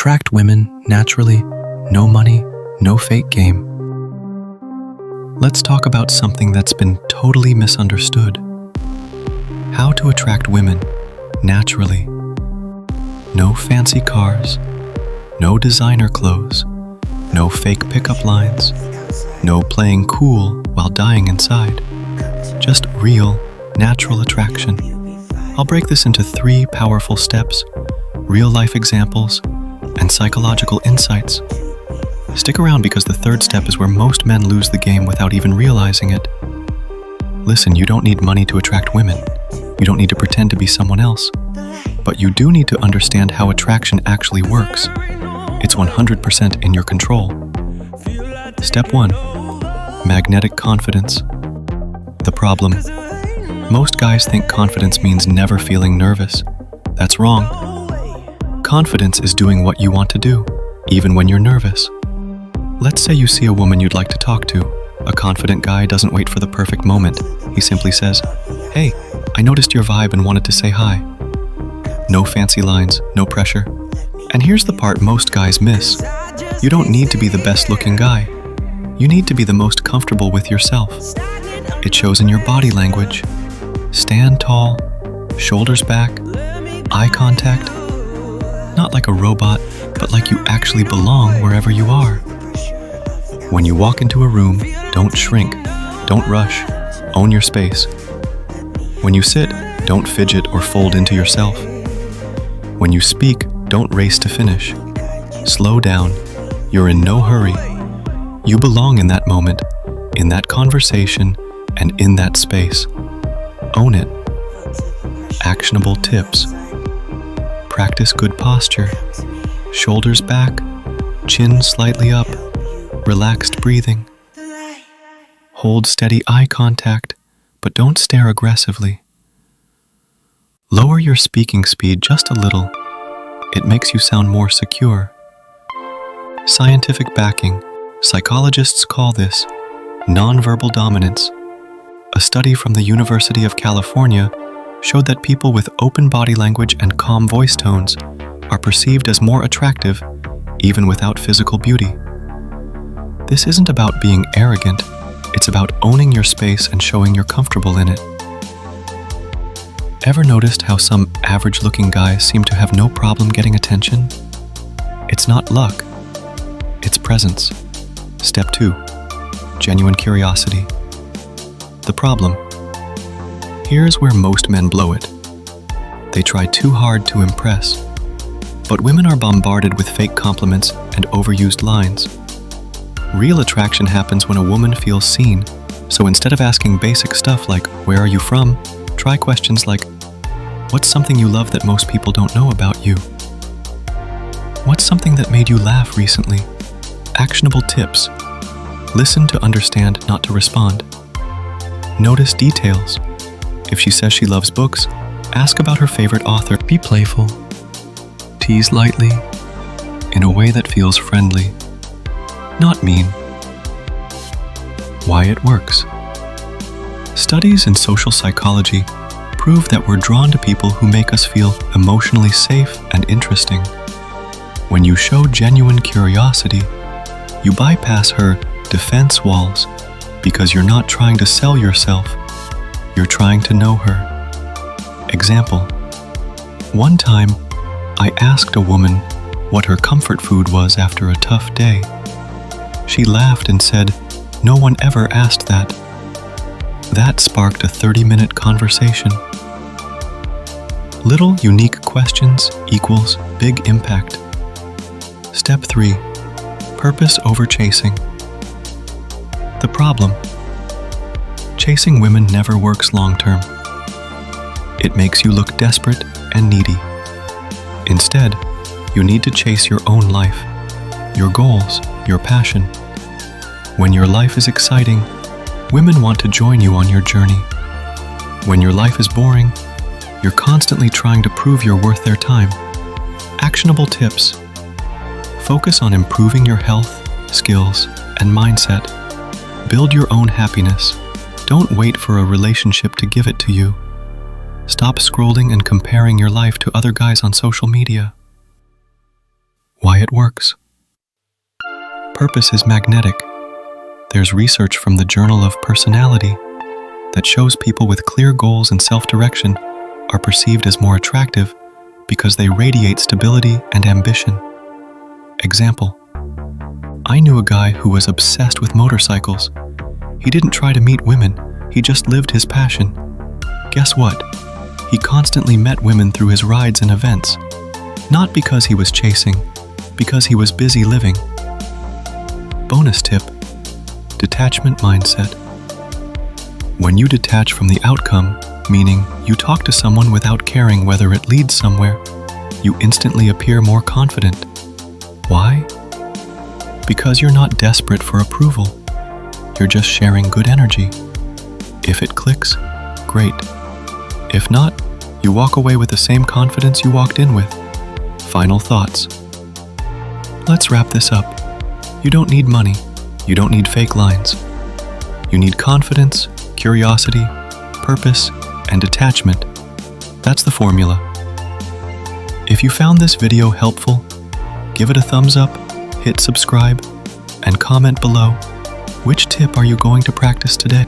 attract women naturally, no money, no fake game. Let's talk about something that's been totally misunderstood. How to attract women naturally. No fancy cars, no designer clothes, no fake pickup lines, no playing cool while dying inside. Just real, natural attraction. I'll break this into 3 powerful steps, real-life examples, and psychological insights. Stick around because the 3rd step is where most men lose the game without even realizing it. Listen, you don't need money to attract women. You don't need to pretend to be someone else. But you do need to understand how attraction actually works. It's 100% in your control. Step 1. Magnetic confidence. The problem. Most guys think confidence means never feeling nervous. That's wrong. Confidence is doing what you want to do, even when you're nervous. Let's say you see a woman you'd like to talk to. A confident guy doesn't wait for the perfect moment. He simply says, "Hey, I noticed your vibe and wanted to say hi." No fancy lines, no pressure. And here's the part most guys miss. You don't need to be the best looking guy. You need to be the most comfortable with yourself. It shows in your body language. Stand tall, shoulders back, eye contact. Not like a robot, but like you actually belong wherever you are. When you walk into a room, don't shrink, don't rush, own your space. When you sit, don't fidget or fold into yourself. When you speak, don't race to finish. Slow down. You're in no hurry. You belong in that moment, in that conversation, and in that space. Own it. Actionable tips. Practice good posture. Shoulders back, chin slightly up, relaxed breathing. Hold steady eye contact, but don't stare aggressively. Lower your speaking speed just a little. It makes you sound more secure. Scientific backing. Psychologists call this nonverbal dominance. A study from the University of California showed that people with open body language and calm voice tones are perceived as more attractive, even without physical beauty. This isn't about being arrogant, it's about owning your space and showing you're comfortable in it. Ever noticed how some average-looking guys seem to have no problem getting attention? It's not luck, it's presence. Step 2. Genuine curiosity. The problem. Here's where most men blow it. They try too hard to impress. But women are bombarded with fake compliments and overused lines. Real attraction happens when a woman feels seen, so instead of asking basic stuff like, "Where are you from?" try questions like, "What's something you love that most people don't know about you?" "What's something that made you laugh recently?" Actionable tips. Listen to understand, not to respond. Notice details. If she says she loves books, ask about her favorite author. Be playful. Tease lightly, in a way that feels friendly, not mean. Why it works. Studies in social psychology prove that we're drawn to people who make us feel emotionally safe and interesting. When you show genuine curiosity, you bypass her defense walls because you're not trying to sell yourself, you're trying to know her. Example. One time, I asked a woman what her comfort food was after a tough day. She laughed and said, "No one ever asked that." That sparked a 30-minute conversation. Little unique questions equals big impact. Step 3. Purpose over chasing. The problem. Chasing women never works long-term. It makes you look desperate and needy. Instead, you need to chase your own life, your goals, your passion. When your life is exciting, women want to join you on your journey. When your life is boring, you're constantly trying to prove you're worth their time. Actionable tips. Focus on improving your health, skills, and mindset. Build your own happiness. Don't wait for a relationship to give it to you. Stop scrolling and comparing your life to other guys on social media. Why it it works. Purpose is magnetic. There's research from the Journal of Personality that shows people with clear goals and self-direction are perceived as more attractive because they radiate stability and ambition. Example: I knew a guy who was obsessed with motorcycles. He didn't try to meet women, he just lived his passion. Guess what? He constantly met women through his rides and events. Not because he was chasing, because he was busy living. Bonus tip: detachment mindset. When you detach from the outcome, meaning you talk to someone without caring whether it leads somewhere, you instantly appear more confident. Why? Because you're not desperate for approval. You're just sharing good energy. If it clicks, great. If not, you walk away with the same confidence you walked in with. Final thoughts. Let's wrap this up. You don't need money. You don't need fake lines. You need confidence, curiosity, purpose, and detachment. That's the formula. If you found this video helpful, give it a thumbs up, hit subscribe, and comment below. Which tip are you going to practice today?